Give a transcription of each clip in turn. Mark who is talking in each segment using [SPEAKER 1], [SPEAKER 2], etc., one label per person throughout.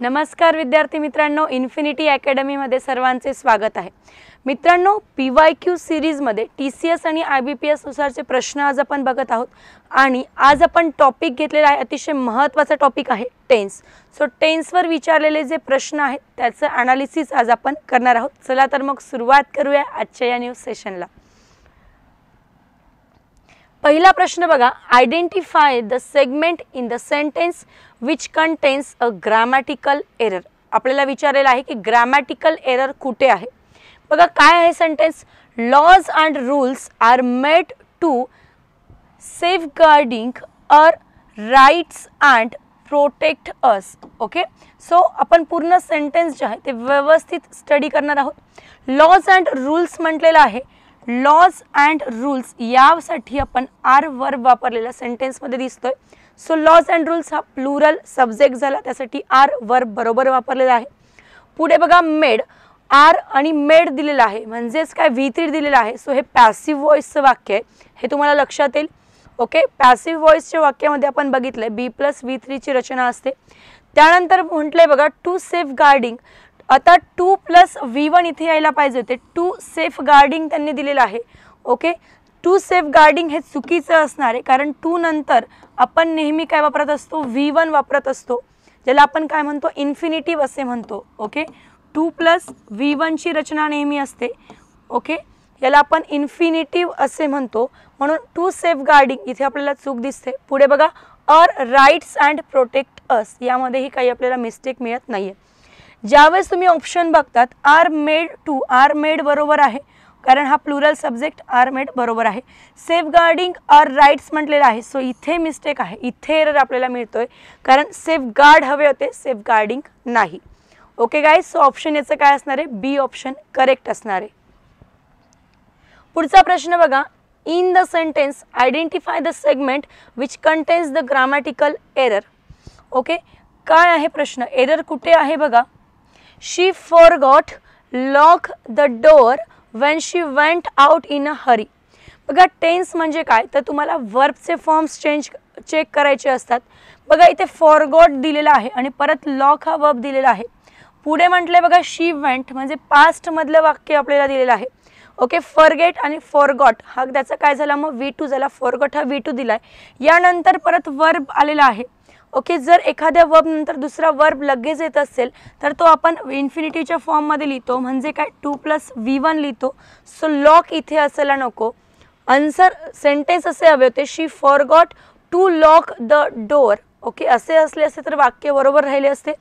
[SPEAKER 1] नमस्कार विद्यार्थी मित्रांनो, इन्फिनिटी अकॅडमी मध्ये सर्वांचे स्वागत आहे। मित्रांनो, PYQ सीरीज मध्ये TCS आणि IBPS नुसारचे प्रश्न आज आपण बघत आहोत आणि आज आपण टॉपिक घेतलेला आहे, अतिशय महत्त्वाचा टॉपिक आहे टेन्स। सो टेन्स वर विचारलेले जे प्रश्न आहेत त्याचे एनालिसिस आज आपण करणार आहोत। चला तर मग सुरुवात करूया आजच्या या न्यूज सेशनला। पहिला प्रश्न बघा, identify the segment in the sentence which contains a grammatical error. आपल्याला विचारलेला आहे की ग्रामॅटिकल एरर कुठे आहे। बघा काय आहे sentence, laws and rules are made to safeguarding our rights and protect us. Okay, so आपण पूर्ण सेंटेन्स जे आहे ते व्यवस्थित स्टडी करणार आहोत। लॉज अँड रूल्स म्हटलेलं आहे, लॉज अँड रूल्स यासाठी आपण आर वर्ब वापरलेला सेंटेन्स मध्ये दिसतोय। सो लॉज अँड रूल्स हा प्लुरल सब्जेक्ट झाला, त्यासाठी आर वर्ब बरोबर वापरलेला आहे। पुढे बघा मेड, आर आणि मेड दिलेला आहे म्हणजेच काय V3 दिलेला आहे। सो हे पॅसिव्ह व्हॉइसचं वाक्य आहे, हे तुम्हाला लक्षात येईल। ओके, पॅसिव्ह व्हॉइसच्या वाक्यामध्ये आपण बघितलंय B + V3 ची रचना असते। त्यानंतर म्हटलंय बघा टू सेफगार्डिंग, आता 2 + V1 इथे यायला पाहिजे होते, टू सेफगार्डिंग त्यांनी दिलेलं आहे। ओके, टू सेफगार्डिंग हे चुकीचं असणार आहे, कारण टू नंतर आपण नेहमी काय वापरत असतो, V1 वापरत असतो, ज्याला आपण काय म्हणतो इन्फिनिटिव्ह असे म्हणतो। ओके, 2 + V1 ची रचना नेहमी असते। ओके, याला आपण इन्फिनिटिव्ह असे म्हणतो, म्हणून टू सेफगार्डिंग इथे आपल्याला चूक दिसते। पुढे बघा our rights and protect us, यामध्येही काही आपल्याला मिस्टेक मिळत नाहीये। ज्यावेळेस तुम्ही ऑप्शन बघतात are made to, are made बरोबर आहे कारण हा प्लुरल सब्जेक्ट, आर मेड बरोबर आहे। सेफगार्डिंग आर राइट्स म्हटलेलं आहे, सो इथे मिस्टेक आहे, इथे एरर आपल्याला मिळतोय कारण सेफगार्ड हवे होते, सेफगार्डिंग नाही। ओके गाइस, सो ऑप्शन याचं काय असणार आहे, बी ऑप्शन करेक्ट असणार आहे। पुढचा प्रश्न बघा, in the sentence identify the segment which contains the grammatical error. Okay, काय आहे प्रश्न, एरर कुठे आहे बघा। She forgot lock the door when she went out in a hurry. बघा टेन्स म्हणजे काय, तर तुम्हाला वर्बचे फॉर्म्स चेक करायचे असतात। बघा इथे फॉरगॉट दिलेला आहे आणि परत लॉक हा वर्ब दिलेला आहे। पुढे म्हटले बघा शी वेंट म्हणजे पास्ट मधलं वाक्य आपल्याला दिलेलं आहे। ओके, फॉरगेट आणि फॉरगॉट हा त्याचा काय झाला, मग V2 झाला, फॉरगॉट हा V2 दिलाय। यानंतर परत वर्ब आलेला आहे। ओके, जर एखाद्या वर्ब नंतर दुसरा वर्ब लगेच येत असेल तर तो आपण इन्फिनिटिव्हच्या फॉर्म मध्ये लिहितो, म्हणजे काय 2 + V1 लिहितो। सो लॉक इथे असायला नको, आन्सर सेंटेन्स असे हवे होते, she forgot to lock the door. Okay, असे असले असते तर वाक्य बरोबर राहिले असते।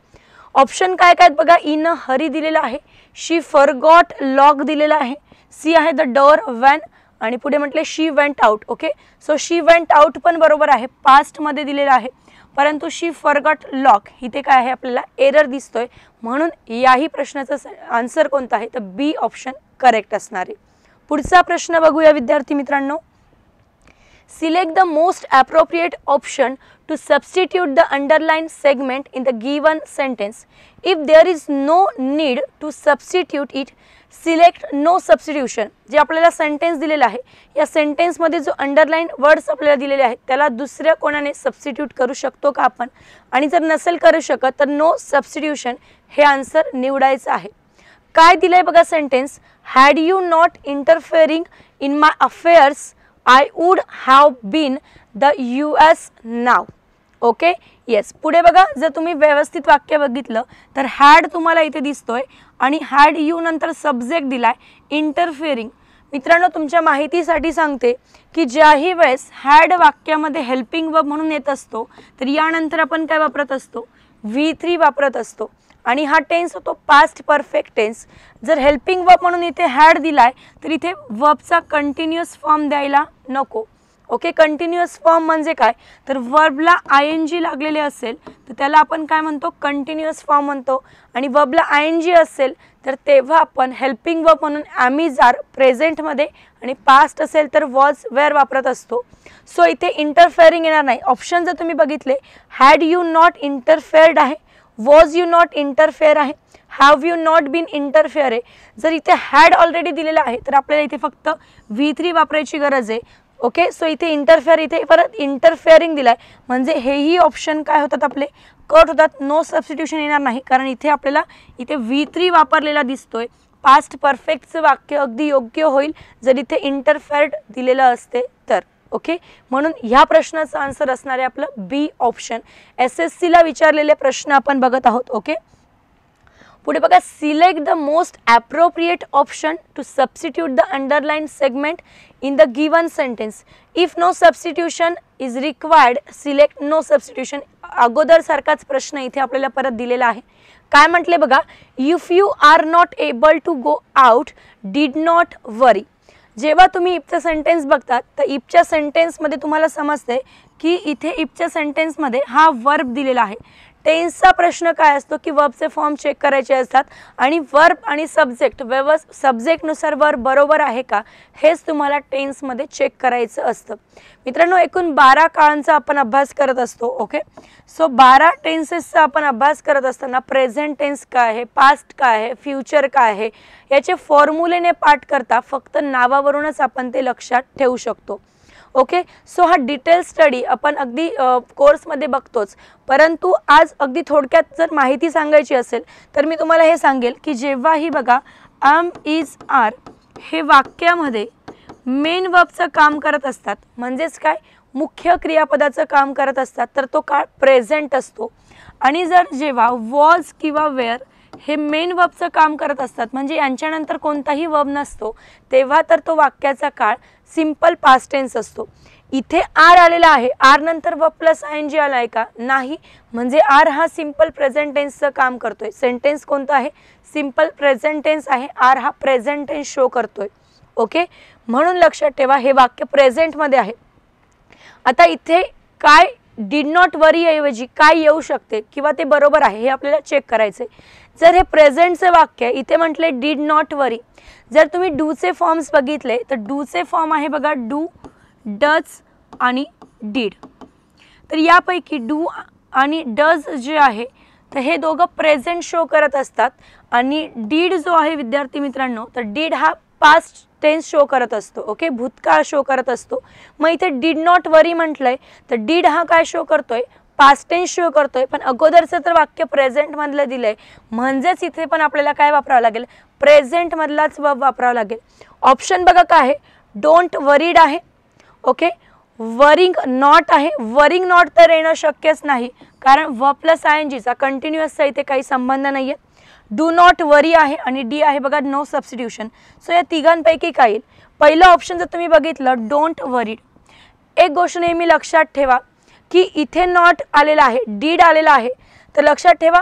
[SPEAKER 1] ऑप्शन काय काय बघा, इन अ हरी दिलेला आहे, शी फॉरगॉट लॉक दिलेला आहे, सी आहे द डोअर व्हेन, आणि पुढे म्हटले she went out. Okay, so she went out पण बरोबर आहे, पास्ट मध्ये दिलेला आहे, परंतु शी फॉरगॉट लॉक इथे काय आहे आपल्याला एरर दिसतोय, म्हणून याही प्रश्नाचा आन्सर कोणता आहे, तर बी ऑप्शन करेक्ट असणार आहे। पुढचा प्रश्न बघूया विद्यार्थी मित्रांनो, select the most appropriate option to substitute the underlined segment in the given sentence. If there is no need to substitute it, select no substitution. जे आपल्याला सेंटेन्स दिलेला आहे, या सेंटेन्स मध्ये जो अंडरलाइन वर्ड्स आपल्याला दिलेले आहेत त्याला दुसऱ्या कोणाने सबस्टिट्यूट करू शकतो का आपण, आणि जर नसेल करू शकत तर नो सबस्टिट्यूशन हे आन्सर निवडायचं आहे। काय दिलंय बघा sentence, had you not interfering in my affairs I would have been the US now. Okay, yes. पुढे बघा जर तुम्ही व्यवस्थित वाक्य बघितलं तर हॅड तुम्हाला इथे दिसतोय आणि हॅड यू नंतर सब्जेक्ट दिलाय इंटरफेअरिंग। मित्रांनो तुमच्या माहितीसाठी सांगते की ज्याही वेळेस हॅड वाक्यामध्ये हेल्पिंग वर्ब म्हणून येत असतो तर यानंतर आपण काय वापरत असतो, V3 वापरत असतो, आणि हा टेन्स होतो पास्ट परफेक्ट टेन्स। जर हेल्पिंग वर्ब म्हणून इथे हॅड दिलाय तर इथे वर्बचा कंटिन्युअस फॉर्म द्यायला नको। ओके, कंटिन्युअस फॉर्म म्हणजे काय, तर वर्बला ING लागलेले असेल तर त्याला आपण काय म्हणतो, कंटिन्युअस फॉर्म म्हणतो, आणि वर्बला ING असेल तर तेव्हा आपण हेल्पिंग वर्ब म्हणून ॲम आर प्रेझेंट मध्ये, आणि पास्ट असेल तर वॉज वेअर वापरत असतो। सो इथे इंटरफेअरिंग येणार नाही। ऑप्शन जर तुम्ही बघितले, हॅड यू नॉट इंटरफेअर्ड आहे, वॉज यू नॉट इंटरफेअर आहे, have you not been interfere आहे। जर इथे हॅड ऑलरेडी दिलेला आहे तर आपल्याला इथे फक्त V3 वापरायची गरज आहे। ओके. सो इथे इंटरफेअर, इथे परत इंटरफेअरिंग दिलाय म्हणजे हेही ऑप्शन काय होतात आपले कट होतात. नो सबस्टिट्यूशन येणार नाही कारण इथे आपल्याला इथे V3 वापरलेला दिसतोय. पास्ट परफेक्टचं वाक्य अगदी योग्य होईल जर इथे इंटरफेअर्ड दिलेलं असते तर. ओके. म्हणून ह्या प्रश्नाचं आन्सर असणार आहे आपलं बी ऑप्शन. SSC ला विचारलेले प्रश्न आपण बघत आहोत. ओके. पुढे बघा, select the most appropriate option to substitute the underline segment in the given sentence. If no substitution is required select no substitution. अगोदर सारखाच प्रश्न इथे आपल्याला परत दिलेला आहे. काय म्हटले बघा, if you are not able to go out did not worry. जेव्हा तुम्ही इफचं सेंटेन्स बघतात तर इफच्या सेंटेन्समध्ये तुम्हाला समजते की इथे इफच्या सेंटेन्समध्ये हा वर्ब दिलेला आहे. टेन्सचा प्रश्न काय असतो की वर्बचे फॉर्म चेक करायचे असतात आणि वर्ब आणि सब्जेक्ट सब्जेक्टनुसार वर्ब बरोबर आहे का हेच तुम्हाला टेन्समध्ये चेक करायचं असतं. मित्रांनो, एकूण 12 काळांचा आपण अभ्यास करत असतो. ओके. सो 12 टेन्सेसचा आपण अभ्यास करत असताना प्रेझेंट टेन्स काय आहे, पास्ट काय आहे, फ्युचर काय आहे याचे फॉर्म्युलेने पाठ करता फक्त नावावरूनच आपण ते लक्षात ठेवू शकतो. ओके. सो हा डिटेल स्टडी आपण अगदी कोर्समध्ये बघतोच, परंतु आज अगदी थोडक्यात जर माहिती सांगायची असेल तर मी तुम्हाला हे सांगेल की जेव्हाही बघा एम इज आर हे वाक्यामध्ये मेन वर्बचं काम करत असतात म्हणजेच काय मुख्य क्रियापदाचं काम करत असतात तर तो काळ प्रेझेंट असतो. आणि जर जेव्हा वॉज किंवा वेअर हे मेन वर्बचं काम करत असतात म्हणजे यांच्यानंतर कोणताही वर्ब नसतो तेव्हा तर तो वाक्याचा काळ सिंपल पास्ट टेन्स असतो. इथे आर आलेला आहे, आर नंतर वर्ब प्लस ING आला आहे का, नाही, म्हणजे आर हा सिंपल प्रेझेंट टेन्सचं काम करतोय. सेंटेन्स कोणतं आहे, सिंपल प्रेझेंट टेन्स आहे. आर हा प्रेझेंट टेन्स शो करतोय. ओके. म्हणून लक्षात ठेवा हे वाक्य प्रेझेंटमध्ये आहे. आता इथे काय डीड नॉट वरी ऐवजी काय येऊ शकते किंवा ते बरोबर आहे हे आपल्याला चेक करायचे. जर हे प्रेझेंटचे वाक्य इथे म्हटले डीड नॉट वरी, जर तुम्ही डूचे फॉर्म्स बघितले तर डूचे फॉर्म आहे बघा डू, डज आणि डीड. तर यापैकी डू आणि डज जे आहे तर हे दोघं प्रेझेंट शो करत असतात आणि डीड जो आहे विद्यार्थी मित्रांनो तर डीड हा पास्ट टेन्स शो करत असतो. ओके. भूतकाळ शो करत असतो. मग इथे डीड नॉट वरी म्हटलंय तर डीड हा काय शो करतोय, पास्ट टेन्स शो करतोय. पण अगोदरचं तर वाक्य प्रेझेंट मधलं दिलंय म्हणजेच इथे पण आपल्याला काय वापरावं लागेल, प्रेझेंट मधलाच वर्ब वापरावा लागेल. ऑप्शन बघा काय आहे, डोंट वरीड आहे. ओके. वरिंग नॉट आहे. वरिंग नॉट तर येणं शक्यच नाही कारण वर्ब प्लस ING चा कंटिन्युअसचा इथे काही संबंध नाहीये. डू नॉट वरी आहे आणि डी आहे बघा नो सबस्टिट्यूशन. सो या तिघांपैकी काय येईल, पहिलं ऑप्शन जर तुम्ही बघितलं डोंट वरीड. एक गोष्ट नेहमी लक्षात ठेवा की इथे नॉट आलेला आहे, डीड आलेला आहे, तर लक्षात ठेवा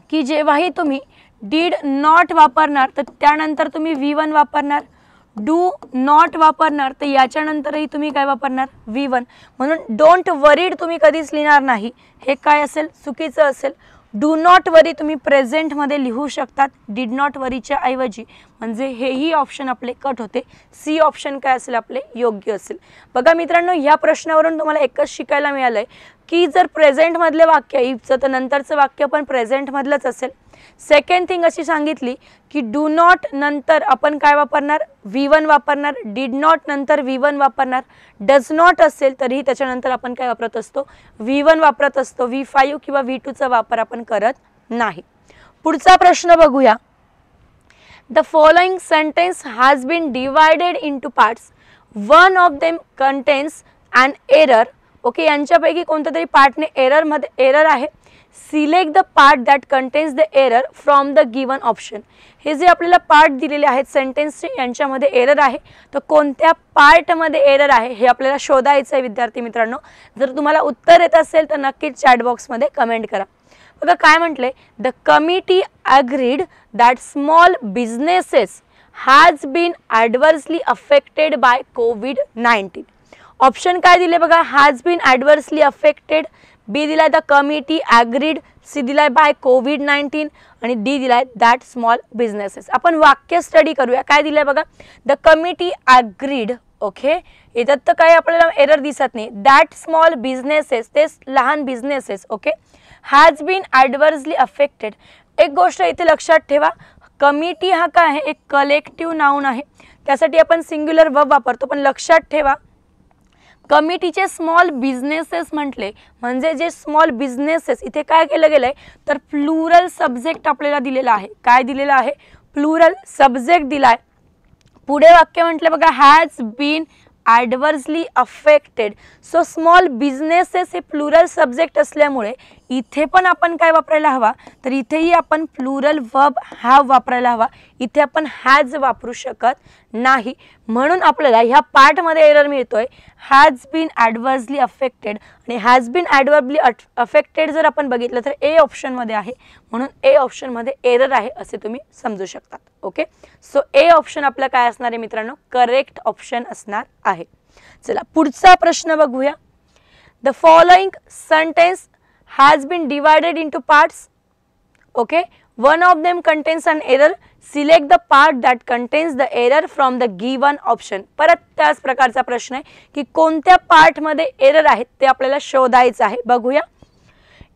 [SPEAKER 1] की जेव्हाही तुम्ही डीड नॉट वापरणार तर त्यानंतर तुम्ही V1 वापरणार, डू नॉट वापरणार तर याच्यानंतरही तुम्ही काय वापरणार, V1. म्हणून डोंट वरीड तुम्ही कधीच लिहिणार नाही, हे काय असेल, चुकीचं असेल. डू नॉट वरी तुम्ही प्रेझेंटमध्ये लिहू शकतात डीड नॉट वरीच्या ऐवजी, म्हणजे हेही ऑप्शन आपले कट होते. सी ऑप्शन काय असेल आपले योग्य असेल. बघा मित्रांनो, या प्रश्नावरून तुम्हाला एकच शिकायला मिळालंय की जर प्रेझेंटमधले वाक्य इफचं तर नंतरचं वाक्य पण प्रेझेंटमधलंच असेल. सेकंड थिंग अशी सांगितली की डू नॉट नंतर आपण काय वापरणार, V1 वापरणार. डीड नॉट नंतर V1 वापरणार. डज नॉट असेल तरीही त्याच्यानंतर आपण काय वापरत असतो, V1 वापरत असतो. V5 किंवा V2चा वापर आपण करत नाही. पुढचा प्रश्न बघूया. The following sentence has been divided into parts. One of them contains an error. Okay. यांच्यापैकी कोणत्या तरी पार्टने एरर आहे. Select the part that contains the error from the given option. हे जे आपल्याला पार्ट दिलेले आहेत सेंटेन्सचे यांच्यामध्ये एरर आहे, तर कोणत्या पार्टमध्ये एरर आहे हे आपल्याला शोधायचं आहे विद्यार्थी मित्रांनो. जर तुम्हाला उत्तर येत असेल तर नक्कीच चॅट बॉक्समध्ये कमेंट करा. बघा काय म्हटलंय, the committee agreed that small businesses has been adversely affected by COVID-19. Option काय दिले बघा, has been adversely affected, B दिलाय द कमिटी ॲग्रीड, सी दिलाय बाय COVID-19 आणि डी दिलाय दॅट स्मॉल बिझनेसेस. आपण वाक्य स्टडी करूया. काय दिलंय बघा, द कमिटी ॲग्रीड. ओके. याच्यात तर काही आपल्याला एरर दिसत नाही. दॅट स्मॉल बिझनेसेस ते लहान businesses. Okay. Has been adversely affected. एक गोष्ट इथे लक्षात ठेवा, कमिटी हा काय आहे, एक कलेक्टिव्ह नाउन आहे, त्यासाठी आपण सिंग्युलर वर्ब वापरतो. पण लक्षात ठेवा कमिटीचे स्मॉल बिझनेसेस म्हटले म्हणजे जे स्मॉल बिझनेसेस, इथे काय केलं गेलंय तर प्लुरल सब्जेक्ट आपल्याला दिलेला आहे. काय दिलेला आहे? प्लुरल सब्जेक्ट दिलाय. पुढे वाक्य म्हटलं बघा, has been adversely affected. So small businesses हे प्लुरल सब्जेक्ट असल्यामुळे इथे पण आपण काय वापरायला हवा, तर इथेही आपण प्लुरल वर्ब हॅव वापरायला हवा. इथे आपण हॅज वापरू शकत नाही. म्हणून आपल्याला ह्या पार्टमध्ये एरर मिळतोय, हॅज बीन ॲडव्हर्सली अफेक्टेड. आणि हॅज बीन ॲडव्हर्सली अफेक्टेड जर आपण बघितलं तर ए ऑप्शनमध्ये आहे, म्हणून ए ऑप्शनमध्ये एरर आहे असे तुम्ही समजू शकतात. ओके, सो ए ऑप्शन आपला काय असणार आहे मित्रांनो? करेक्ट ऑप्शन असणार आहे. चला पुढचा प्रश्न बघूया. The following sentence has been divided into parts. Okay, one of them contains an error. Select the part that contains the error from the given option. परत त्याच प्रकारचा प्रश्न आहे की कोणत्या पार्ट मध्ये एरर आहे ते आपल्याला शोधायचं आहे. बघूया.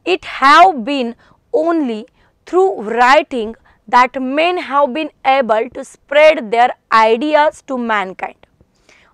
[SPEAKER 1] It have been only through writing that men have been able to spread their ideas to mankind.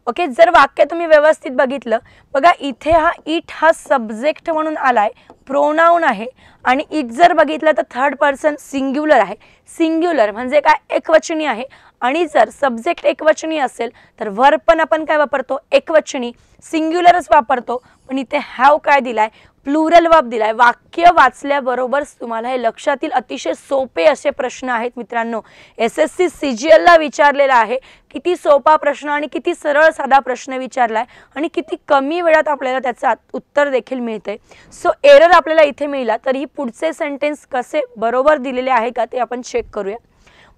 [SPEAKER 1] Okay, जर वाक्य तुम्ही व्यवस्थित बघितलं बघा, इथे हा इट हा सब्जेक्ट म्हणून आलाय, प्रोनाउन आहे. आणि इट जर बघितलं तर थर्ड पर्सन सिंग्युलर आहे. सिंग्युलर म्हणजे काय? एकवचनी आहे. आणि जर सब्जेक्ट एकवचनी असेल तर वर्ब पण आपण काय वापरतो? एकवचनी, सिंग्युलरच वापरतो. पण इथे हॅव काय दिलाय? प्लुरल वर्ब दिलाय. वाक्य वाचल्याबरोबर तुम्हाला हे लक्षात येईल. अतिशय सोपे असे प्रश्न आहेत मित्रांनो. SSC CGL ला विचारलेला आहे. किती सोपा प्रश्न आणि किती सरळ साधा प्रश्न विचारलाय आणि किती कमी वेळात आपल्याला त्याचं उत्तर देखील मिळतंय. सो एरर आपल्याला इथे मिळाला, तर ही पुढचे सेंटेन्स कसे बरोबर दिलेले आहे का ते आपण चेक करूया.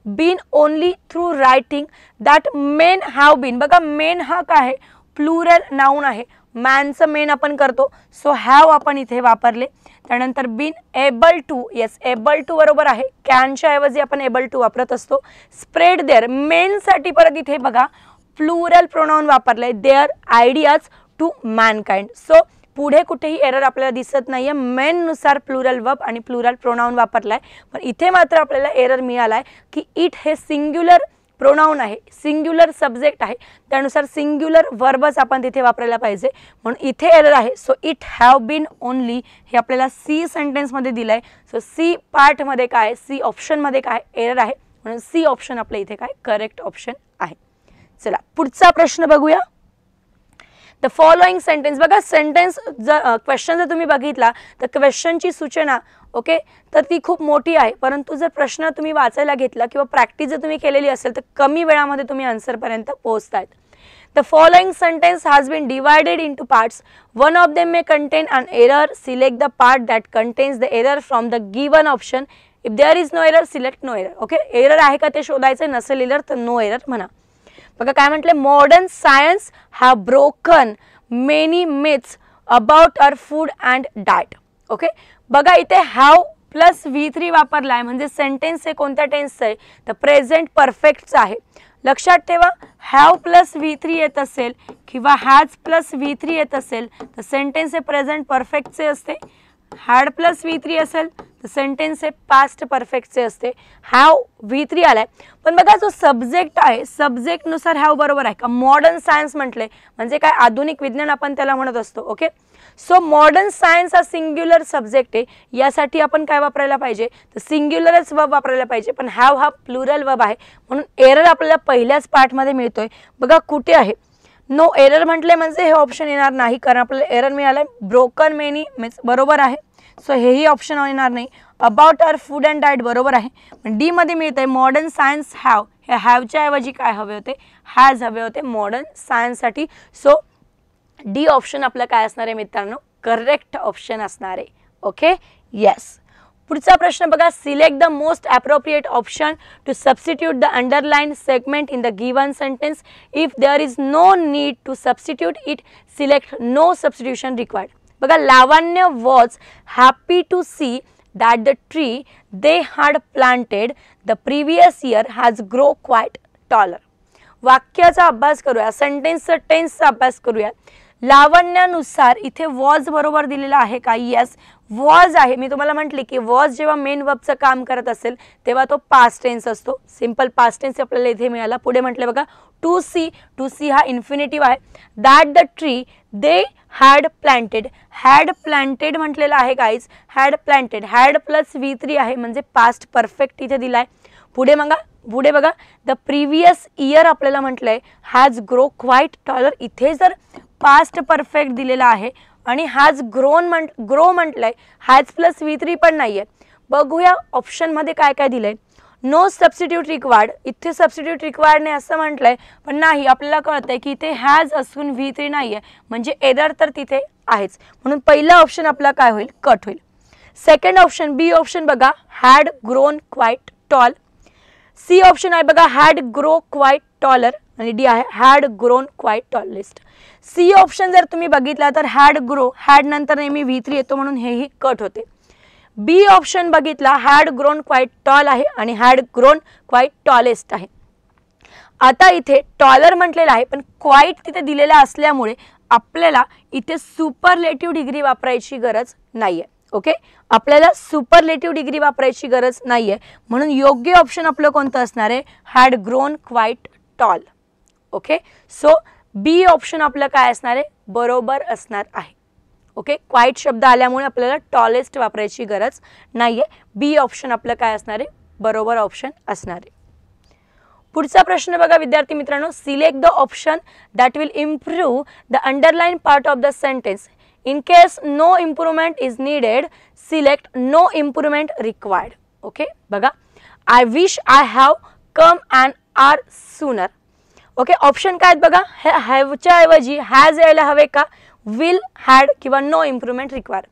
[SPEAKER 1] Been only through writing that men have been. बघा, मेन हा काय आहे? प्लुरल नाउन आहे. मॅनचं मेन आपण करतो, सो हॅव आपण इथे वापरले. त्यानंतर been able to, yes able to बरोबर आहे. कॅनच्या ऐवजी आपण एबल टू वापरत असतो. स्प्रेड देअर, मेनसाठी परत इथे बघा प्लुरल प्रोनाउन वापरलंय, their ideas to mankind. So पुढे कुठेही एरर आपल्याला दिसत नाहीये. मेन नुसार प्लुरल वर्ब आणि प्लुरल प्रोनाउन वापरलाय. पण इथे मात्र आपल्याला एरर मिळालाय की इट हे सिंग्युलर प्रोनाउन आहे, सिंग्युलर सब्जेक्ट आहे, त्यानुसार सिंग्युलर वर्बच आपण तिथे वापरायला पाहिजे. म्हणून इथे एरर आहे. So it have been only हे आपल्याला सी सेंटेन्समध्ये दिलंय. सो सी पार्टमध्ये काय? सी ऑप्शनमध्ये काय एरर आहे? म्हणून सी ऑप्शन आपल्या इथे काय? करेक्ट ऑप्शन आहे. चला पुढचा प्रश्न बघूया. The following sentence. बघा, सेंटेन्स जर क्वेश्चन जर तुम्ही बघितला तर क्वेश्चनची सूचना ओके तर ती खूप मोठी आहे. परंतु जर प्रश्न तुम्ही वाचायला घेतला किंवा प्रॅक्टिस जर तुम्ही केलेली असेल तर कमी वेळामध्ये तुम्ही आन्सरपर्यंत पोहोचतायत. The following sentence has been divided into parts. One of them may contain an error. Select the part that contains the error from the given option. If there is no error select no error. Okay, error आहे का ते शोधायचं, नसेल error तर no error म्हणा. बघा काय म्हटले, modern science have broken many myths about our food and diet. Okay, बघा इथे हॅव प्लस V3 वापरलाय म्हणजे सेंटेन्स हे कोणत्या टेन्सचं आहे? तर प्रेझेंट परफेक्टचं आहे. लक्षात ठेवा, हॅव प्लस V3 येत असेल किंवा हॅज प्लस V3 येत असेल तर सेंटेन्स हे प्रेझेंट परफेक्टचे असते. हॅड प्लस V3 असेल तर सेंटेन्स हे पास्ट परफेक्टचे असते. हॅव V3 आलाय. पण बघा जो सब्जेक्ट आहे, सब्जेक्टनुसार हॅव बरोबर आहे का? मॉडर्न सायन्स म्हटले म्हणजे काय? आधुनिक विज्ञान आपण त्याला म्हणत असतो. ओके, सो मॉडर्न सायन्स हा सिंग्युलर सब्जेक्ट आहे. यासाठी आपण काय वापरायला पाहिजे? तर सिंग्युलरच वर्ब वापरायला पाहिजे. पण हॅव हा प्लुरल वर्ब आहे म्हणून एरर आपल्याला पहिल्याच पार्टमध्ये मिळतोय. बघा कुठे आहे? नो एरर म्हटले म्हणजे हे ऑप्शन येणार नाही, कारण आपल्याला एरर मिळालाय. ब्रोकन मेनी मीन्स बरोबर आहे, सो हेही ऑप्शन येणार नाही. About our food and diet बरोबर आहे. पण डी मध्ये मिळतंय मॉडर्न सायन्स हॅव. हे हॅवच्या ऐवजी काय हवे होते? हॅज हवे होते मॉडर्न सायन्ससाठी. सो डी ऑप्शन आपलं काय असणार आहे मित्रांनो? करेक्ट ऑप्शन असणार आहे. Okay, yes. पुढचा प्रश्न बघा. Select the most appropriate option to substitute the underline segment in the given sentence. If there is no need to substitute it, select no substitution required. बघा, Lavanya was happy to see that the tree they had planted the previous year has grow quite taller. वाक्याचा अभ्यास करूया, सेंटेन्सचा टेन्सचा अभ्यास करूया. लावण्यानुसार इथे was बरोबर दिलेला आहे का? येस, वॉज आहे. मी तुम्हाला म्हटले की वॉज जेव्हा मेन वर्बचं काम करत असेल तेव्हा तो पास्ट टेन्स असतो. सिंपल पास्ट टेन्स आपल्याला इथे मिळाला. पुढे म्हटले बघा टू सी, टू सी हा इन्फिनिटिव्ह आहे. That the tree they had planted, had planted म्हटलेलं आहे guys. Had planted, had plus V3 आहे म्हणजे पास्ट परफेक्ट इथे दिलाय. पुढे बघा द प्रिव्हियस इयर आपल्याला म्हटलंय हॅज ग्रो क्वाईट टॉलर. इथे जर पास्ट परफेक्ट दिलेला आहे आणि हॅज ग्रो म्हटलंय, हॅज प्लस V3 पण नाहीये. बघूया ऑप्शन मध्ये काय काय दिलंय. नो सबस्टिट्यूट रिक्वायर्ड, इथे सबस्टिट्यूट रिक्वायर्ड नाही असं म्हटलंय, पण नाही आपल्याला कळतंय की इथे हॅज असून V3 नाहीये म्हणजे एरर तर तिथे आहेच. म्हणून पहिला ऑप्शन आपला काय होईल? कट होईल. सेकंड ऑप्शन बी ऑप्शन बघा had grown quite tall. C option आहे बघा हॅड ग्रो क्वाईट टॉलर आणि डी आहे had grown quite tallest. C option जर तुम्ही बघितला तर हॅड ग्रो, हॅड नंतर नेहमी V3 येतो म्हणून हेही कट होते. बी ऑप्शन बघितला हॅड ग्रोन क्वाईट टॉल आहे आणि हॅड ग्रोन क्वाईट टॉलेस्ट आहे. आता इथे टॉलर म्हटलेलं आहे पण क्वाईट तिथे दिलेला असल्यामुळे आपल्याला इथे सुपरलेटिव्ह डिग्री वापरायची गरज नाहीये. ओके, आपल्याला सुपरलेटिव्ह डिग्री वापरायची गरज नाहीये म्हणून योग्य ऑप्शन आपलं कोणतं असणार आहे? Had grown quite tall. Okay, so B option आपलं काय असणार आहे? बरोबर असणार आहे. ओके, क्वाईट शब्द आल्यामुळे आपल्याला टॉलेस्ट वापरायची गरज नाहीये. बी ऑप्शन आपलं काय असणार आहे? बरोबर ऑप्शन असणार आहे. पुढचा प्रश्न बघा विद्यार्थी मित्रांनो, select the option that will improve the underline part of the sentence. In case no improvement is needed, select no improvement required. Okay, बघा I wish I have come an hour sooner. Okay, option काय आहेत बघा, हॅवच्या ऐवजी has यायला हवे का? Will, had किंवा no improvement require.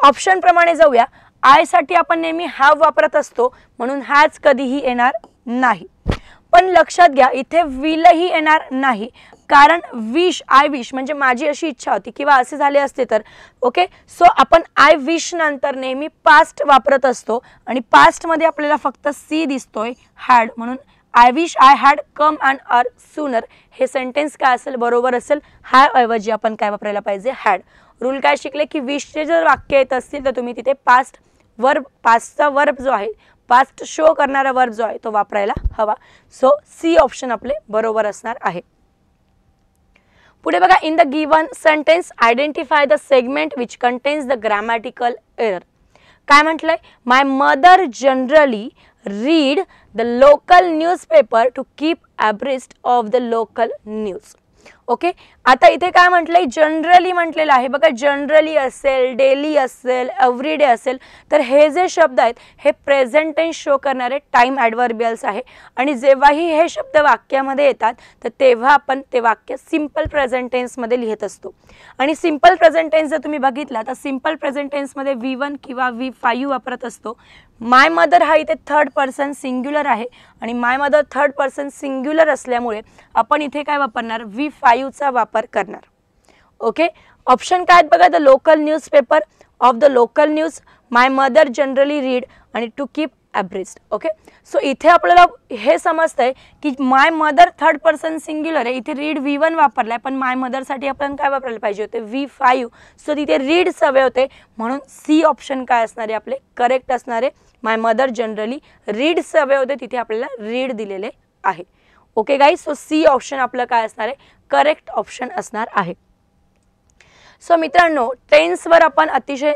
[SPEAKER 1] Option प्रमाणे जाऊया. आय साठी आपण नेहमी हॅव वापरत असतो म्हणून हॅज कधीही येणार नाही. पण लक्षात घ्या इथे विलही येणार नाही कारण विश, आय विश म्हणजे माझी अशी इच्छा होती किंवा असे झाले असते तर. ओके, सो आपण आय विश नंतर नेहमी पास्ट वापरत असतो आणि पास्ट मध्ये आपल्याला फक्त सी दिसतोय हॅड, म्हणून I wish I had come and or sooner हे सेंटेन्स काय असेल? बरोबर असेल. हॅव ऐवजी आपण काय वापरायला पाहिजे? हॅड. रूल काय शिकले की विशचे जर वाक्य येत असतील तर तुम्ही तिथे पास्ट वर्ब, पास्टचा वर्ब जो आहे, पास्ट शो करणारा वर्ब जो आहे तो वापरायला हवा. सो सी ऑप्शन आपले बरोबर असणार आहे. पुढे बघा in the given sentence identify the segment which contains the grammatical error. काय म्हटलंय? My mother generally read the local newspaper to keep abreast of the local news. Okay, आता इथे काय म्हटलंय? जनरली म्हटलेलं आहे बघा. जनरली असेल, डेली असेल, एव्हरीडे असेल तर हे जे शब्द आहेत हे प्रेझेंट टेन्स शो करणारे टाइम ॲडव्हर्बियल्स आहे आणि जेव्हाही हे शब्द वाक्यामध्ये येतात तर तेव्हा आपण ते वाक्य सिंपल प्रेझेंट टेन्समध्ये लिहित असतो. आणि सिंपल प्रेझेंट टेन्स जर तुम्ही बघितला तर सिंपल प्रेझेंट टेन्समध्ये V1 किंवा V5 वापरत असतो. माय मदर हा इथे थर्ड पर्सन सिंग्युलर आहे आणि माय मदर थर्ड पर्सन सिंग्युलर असल्यामुळे आपण इथे काय वापरणार? V5 चा वापर करणार. ओके, ऑप्शन काय आहेत बघा. The local newspaper, of the local news, my mother generally read आणि टू कीप ॲब्रिस्ट. ओके, सो इथे आपल्याला हे समजतंय की माय मदर थर्ड पर्सन सिंग्युलर आहे. इथे रीड V1 वापरलाय पण माय मदरसाठी आपण काय वापरायला पाहिजे होते? V5. सो तिथे रीड हवे होते म्हणून सी ऑप्शन काय असणार आहे? आपले करेक्ट असणार आहे. माय मदर जनरली रीड हवे होते तिथे आपल्याला रीड दिलेले आहे. Okay guys, so C option आपलं काय असणार आहे? करेक्ट ऑप्शन असणार आहे. सो मित्रांनो, टेन्सवर आपण अतिशय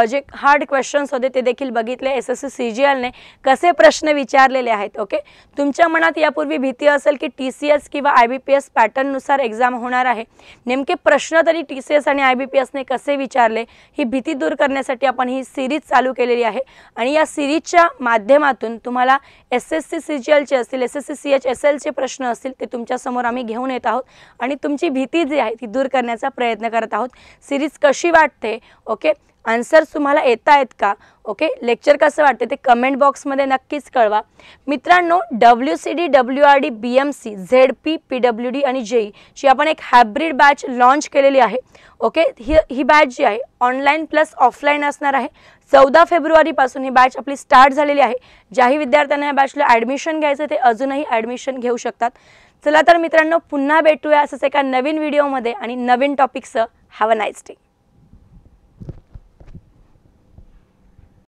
[SPEAKER 1] जे हार्ड क्वेश्चन्स होते ते देखील बघितले. SSC CGL ने कसे प्रश्न विचारलेले आहेत. ओके, तुमच्या मनात यापूर्वी भीती असेल की TCS किंवा IBPS पॅटर्ननुसार एक्झाम होणार आहे, नेमके प्रश्न तरी TCS आणि IBPS ने कसे विचारले ही भीती दूर करण्यासाठी आपण ही सिरीज चालू केलेली आहे आणि या सिरीजच्या माध्यमातून तुम्हाला SSC CGL चे असतील, SSC CHSL चे प्रश्न असतील ते तुमच्या समोर आम्ही घेऊन येत आहोत आणि तुमची भीती जी आहे ती दूर करण्याचा प्रयत्न करत आहोत. सिरीज कशी वाटते? ओके, आन्सर्स तुम्हाला येत आहेत का? ओके, लेक्चर कसं वाटते ते कमेंट बॉक्समध्ये नक्कीच कळवा. मित्रांनो, WCD, WRD, BMC, ZP, PWD आणि JEE ची आपण एक हायब्रिड बॅच लॉन्च केलेली आहे. ओके, ही बॅच जी आहे ऑनलाईन प्लस ऑफलाईन असणार आहे. 14 फेब्रुवारीपासून ही बॅच आपली स्टार्ट झालेली आहे. ज्याही विद्यार्थ्यांना या बॅचला ॲडमिशन घ्यायचं ते अजूनही ॲडमिशन घेऊ शकतात. चला तर मित्रांनो, पुन्हा भेटूया असंच एका नवीन व्हिडिओमध्ये आणि नवीन टॉपिकसह. Have a nice day.